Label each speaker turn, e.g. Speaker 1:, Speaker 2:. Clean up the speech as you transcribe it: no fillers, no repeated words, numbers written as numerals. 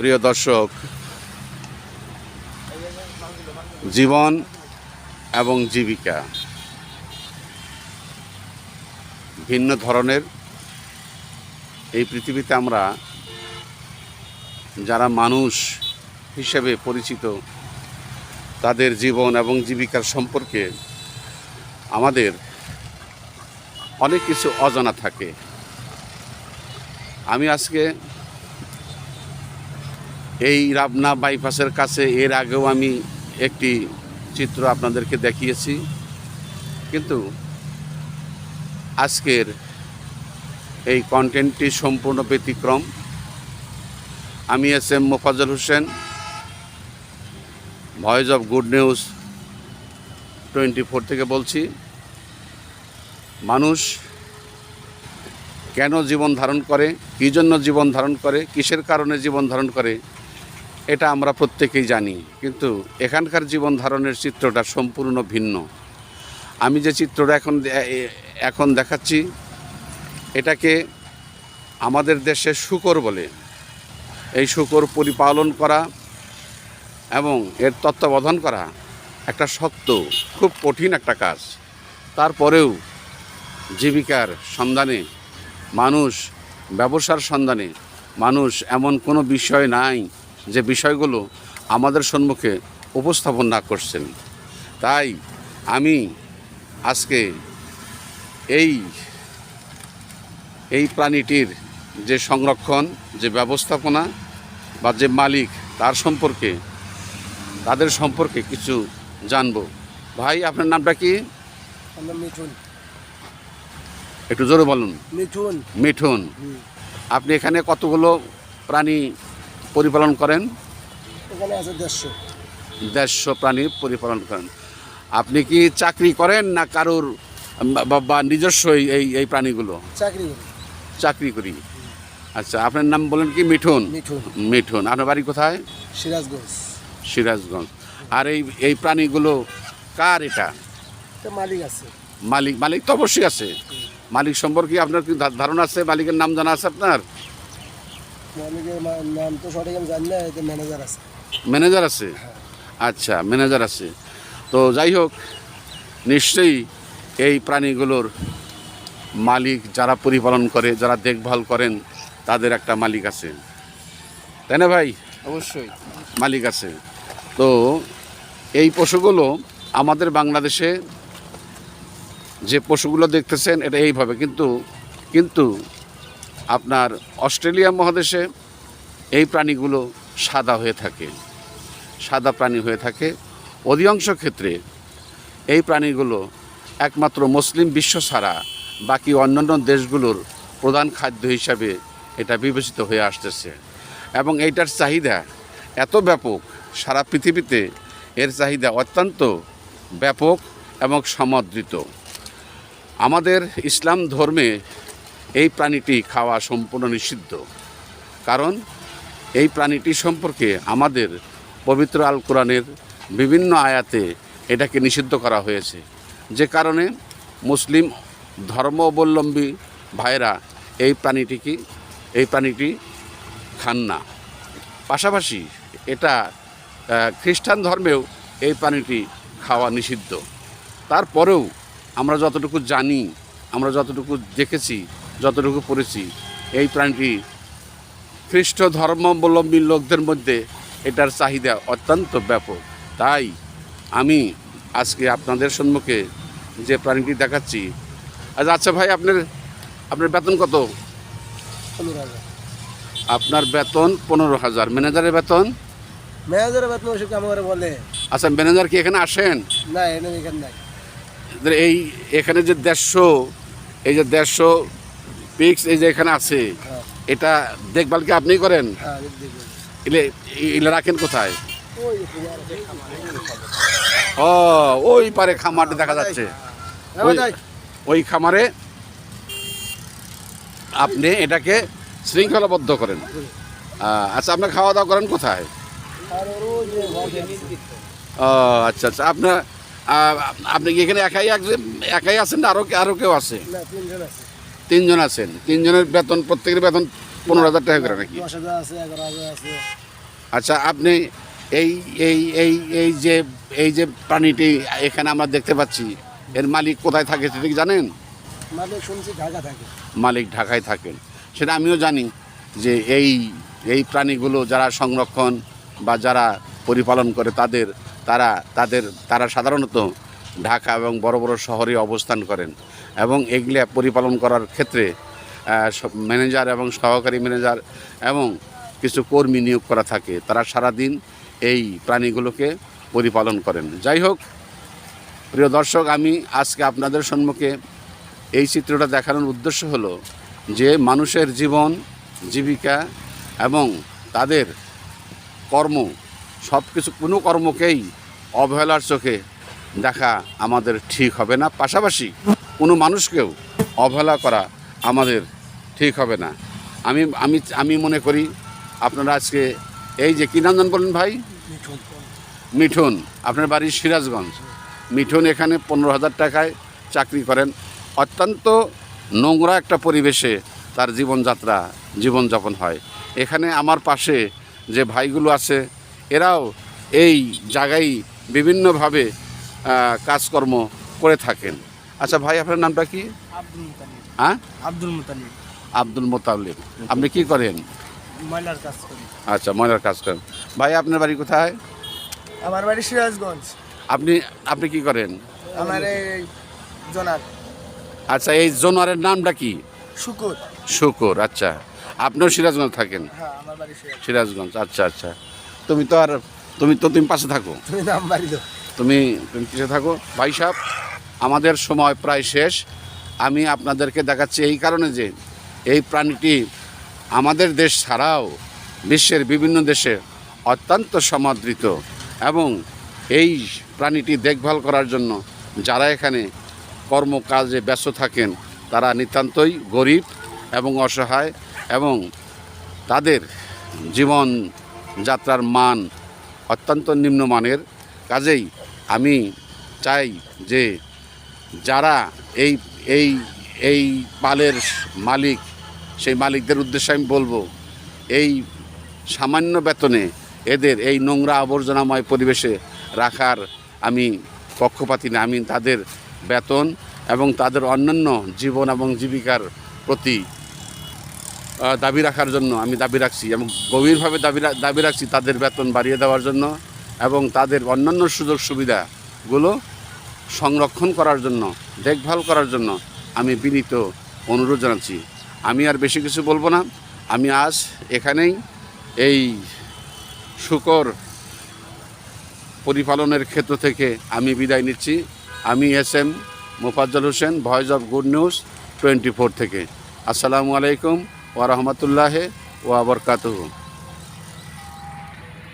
Speaker 1: প্রিয় দর্শক, জীবন এবং জীবিকা ভিন্ন ধরনের। এই পৃথিবীতে আমরা যারা মানুষ হিসেবে পরিচিত, তাদের জীবন এবং জীবিকার সম্পর্কে আমাদের অনেক কিছু অজানা থাকে। আমি আজকে এই রাবনা বাইপাসের কাছে এর আগেও আমি একটি চিত্র আপনাদেরকে দেখিয়েছি, কিন্তু আজকের এই কন্টেন্টটি সম্পূর্ণ ব্যতিক্রম। আমি SM. Mofazzal Hossain, voice of good news 24 থেকে বলছি। মানুষ কেন জীবন ধারণ করে, কী জন্য জীবন ধারণ করে, কিসের কারণে জীবন ধারণ করে, এটা আমরা প্রত্যেকেই জানি, কিন্তু এখানকার জীবন ধারণের চিত্রটা সম্পূর্ণ ভিন্ন। আমি যে চিত্রটা এখন দেখাচ্ছি, এটাকে আমাদের দেশে শূকর বলে। এই শূকর পরিপালন করা এবং এর তত্ত্বাবধান করা একটা শক্ত, খুব কঠিন একটা কাজ। তারপরেও জীবিকার সন্ধানে মানুষ, ব্যবসার সন্ধানে মানুষ, এমন কোনো বিষয় নাই যে বিষয়গুলো আমাদের সম্মুখে উপস্থাপন না করছেন। তাই আমি আজকে এই প্রাণীটির যে সংরক্ষণ, যে ব্যবস্থাপনা বা যে মালিক, তাদের সম্পর্কে কিছু জানবো। ভাই, আপনার নামটা কি?
Speaker 2: মিঠুন।
Speaker 1: একটু জোরে বলুন।
Speaker 2: মিঠুন।
Speaker 1: মিঠুন। আপনি এখানে কতগুলো প্রাণী পরিপালন করেন?
Speaker 2: এখানে আছে
Speaker 1: 150 প্রাণী পরিপালন করেন। আপনি কি চাকরি করেন না কারোর বা নিজস্ব এই প্রাণীগুলো? চাকরি করি। আচ্ছা, আপনার নাম বলেন কি? মিঠুন। মিঠুন। আপনার বাড়ি কোথায়? সিরাজগঞ্জ। আর এই প্রাণীগুলো কার? এটা
Speaker 2: মালিক আছে।
Speaker 1: মালিক তো অবশ্যই আছে। মালিক সম্পর্কে আপনার কি ধারণা আছে? মালিকের নাম জানা আছে আপনার?
Speaker 2: মালিকের নাম তো সঠিক আমি জানি না, এতে ম্যানেজার আছে।
Speaker 1: ম্যানেজার আছে? আচ্ছা, ম্যানেজার আছে। তো যাই হোক, নিশ্চয়ই এই প্রাণীগুলোর মালিক, যারা পরিপালন করে, যারা দেখভাল করেন, তাদের একটা মালিক আছে, তাই না ভাই?
Speaker 2: অবশ্যই
Speaker 1: মালিক আছে। তো এই পশুগুলো আমাদের বাংলাদেশে যে পশুগুলো দেখতেছেন, এটা এইভাবে, কিন্তু আপনার অস্ট্রেলিয়া মহাদেশে এই প্রাণীগুলো সাদা হয়ে থাকে, সাদা প্রাণী হয়ে থাকে। অধিকাংশ ক্ষেত্রে এই প্রাণীগুলো একমাত্র মুসলিম বিশ্ব ছাড়া বাকি অন্যান্য দেশগুলোর প্রধান খাদ্য হিসাবে এটা বিবেচিত হয়ে আসতেছে, এবং এইটার চাহিদা এত ব্যাপক, সারা পৃথিবীতে এর চাহিদা অত্যন্ত ব্যাপক এবং সমাদৃত। আমাদের ইসলাম ধর্মে এই প্রাণীটি খাওয়া সম্পূর্ণ নিষিদ্ধ, কারণ এই প্রাণীটি সম্পর্কে আমাদের পবিত্র আল কোরআনের বিভিন্ন আয়াতে এটাকে নিষিদ্ধ করা হয়েছে, যে কারণে মুসলিম ধর্মাবলম্বী ভাইরা এই প্রাণীটি খান না। পাশাপাশি এটা খ্রিস্টান ধর্মেও এই প্রাণীটি খাওয়া নিষিদ্ধ। তারপরেও আমরা যতটুকু জানি, আমরা যতটুকু দেখেছি, যতটুকু পড়েছি, এই প্রাণীটি খ্রিস্ট ধর্মাবলম্বী লোকদের মধ্যে এটার চাহিদা অত্যন্ত ব্যাপক। তাই আমি আজকে আপনাদের সম্মুখে যে প্রাণীটি দেখাচ্ছি। আচ্ছা ভাই, আপনার বেতন কত?
Speaker 2: 15,000।
Speaker 1: আপনার বেতন 15,000। ম্যানেজারের বেতন?
Speaker 2: ম্যানেজারের বেতন ওসব আমার বলে।
Speaker 1: আচ্ছা, ম্যানেজার কি এখানে আসেন?
Speaker 2: না, এখানে নাই।
Speaker 1: এখানে যে 150 পিক্স এই যে এখানে আছে, এটা দেখভাল কি আপনি করেন? এলে রাখেন কোথায়? ওই পারে খামারটা দেখা যাচ্ছে, ওই খামারে আপনি এটাকে শৃঙ্খলাবদ্ধ করেন। আচ্ছা, আপনার খাওয়া দাওয়া করেন কোথায়? আচ্ছা, আপনি কি এখানে একাই আছেন না আরো কেউ আছে? 3 জন আছেন। 3 জনের বেতন, প্রত্যেকের বেতন 15,000 টাকা করে নাকি? আচ্ছা, আপনি এই এই এই এই যে প্রাণীটি এখানে আমরা দেখতে পাচ্ছি, এর মালিক কোথায় থাকে সেটা কি জানেন?
Speaker 2: মানে শুনছি ঢাকা থাকে।
Speaker 1: মালিক ঢাকায় থাকেন, সেটা আমিও জানি। যে এই প্রাণীগুলো যারা সংরক্ষণ বা যারা পরিপালন করে তারা সাধারণত ঢাকা এবং বড় বড় শহরে অবস্থান করেন, এবং এগুলা পরিপালন করার ক্ষেত্রে ম্যানেজার এবং সহকারী ম্যানেজার এবং কিছু কর্মী নিয়োগ করা থাকে। তারা সারাদিন এই প্রাণীগুলোকে পরিপালন করেন। যাই হোক, প্রিয় দর্শক, আমি আজকে আপনাদের সম্মুখে এই চিত্রটা দেখানোর উদ্দেশ্য হলো যে মানুষের জীবন জীবিকা এবং তাদের কর্ম সব কিছু, কোনো কর্মকেই অবহেলার চোখে দেখা আমাদের ঠিক হবে না। পাশাপাশি কোনো মানুষকেও অবহেলা করা আমাদের ঠিক হবে না। আমি আমি আমি মনে করি আপনারা আজকে এই যে কী নাম জান বলেন ভাই? মিঠুন। আপনার বাড়ি সিরাজগঞ্জ। মিঠুন এখানে 15,000 টাকায় চাকরি করেন। অত্যন্ত নোংরা একটা পরিবেশে তার জীবনযাপন হয়। এখানে আমার পাশে যে ভাইগুলো আছে, এরাও এই জায়গায় বিভিন্নভাবে কাজকর্ম করে থাকেন। আচ্ছা ভাই, আপনার নামটা কি?
Speaker 2: আব্দুল মুতালিব।
Speaker 1: হ্যাঁ,
Speaker 2: আব্দুল মুতালিব।
Speaker 1: আব্দুল মোতালিব। আপনি কি করেন?
Speaker 2: ময়লার কাজ করি।
Speaker 1: আচ্ছা, ময়লার কাজ করেন। ভাই, আপনার বাড়ি কোথায়?
Speaker 2: আমার বাড়ি সিরাজগঞ্জ।
Speaker 1: আপনি কি করেন?
Speaker 2: আমার এই জোনার।
Speaker 1: আচ্ছা, এই জানোয়ারের নামটা কি?
Speaker 2: শুকুর।
Speaker 1: শুকুর। আচ্ছা, আপনিও সিরাজগঞ্জ থাকেন?
Speaker 2: হ্যাঁ, আমার বাড়ি
Speaker 1: সিরাজগঞ্জ। আচ্ছা আচ্ছা, তুমি পাশে থাকো।
Speaker 2: তুমি নাম বাড়ি দাও।
Speaker 1: তুমি কিসে থাকো? ভাই সাহেব, আমাদের সময় প্রায় শেষ। আমি আপনাদেরকে দেখাচ্ছি এই কারণে যে এই প্রাণীটি আমাদের দেশ ছাড়াও বিশ্বের বিভিন্ন দেশে অত্যন্ত সমাদৃত, এবং এই প্রাণীটি দেখভাল করার জন্য যারা এখানে কর্মকাজে ব্যস্ত থাকেন তারা নিতান্তই গরিব এবং অসহায়, এবং তাদের জীবনযাত্রার মান অত্যন্ত নিম্নমানের। কাজেই আমি চাই যে যারা এই এই এই পালের মালিক, সেই মালিকদের উদ্দেশ্যে আমি বলবো, এই সামান্য বেতনে এদের এই নোংরা আবর্জনাময় পরিবেশে রাখার আমি পক্ষপাতী না। আমি তাদের বেতন এবং তাদের অন্যান্য জীবন এবং জীবিকার প্রতি দাবি রাখার জন্য আমি দাবি রাখছি, এবং গভীরভাবে দাবি রাখছি তাদের বেতন বাড়িয়ে দেওয়ার জন্য এবং তাদের অন্যান্য সুযোগ সুবিধাগুলো সংরক্ষণ করার জন্য, দেখভাল করার জন্য আমি বিনীত অনুরোধ জানাচ্ছি। আমি আর বেশি কিছু বলবো না। আমি আজ এখানেই এই শূকর পরিপালনের ক্ষেত্র থেকে আমি বিদায় নিচ্ছি। আমি SM Mofazzal Hossain, voice of good news 24 থেকে। আসসালামু আলাইকুম ওয়া রাহমাতুল্লাহি ওয়া বারাকাতুহু।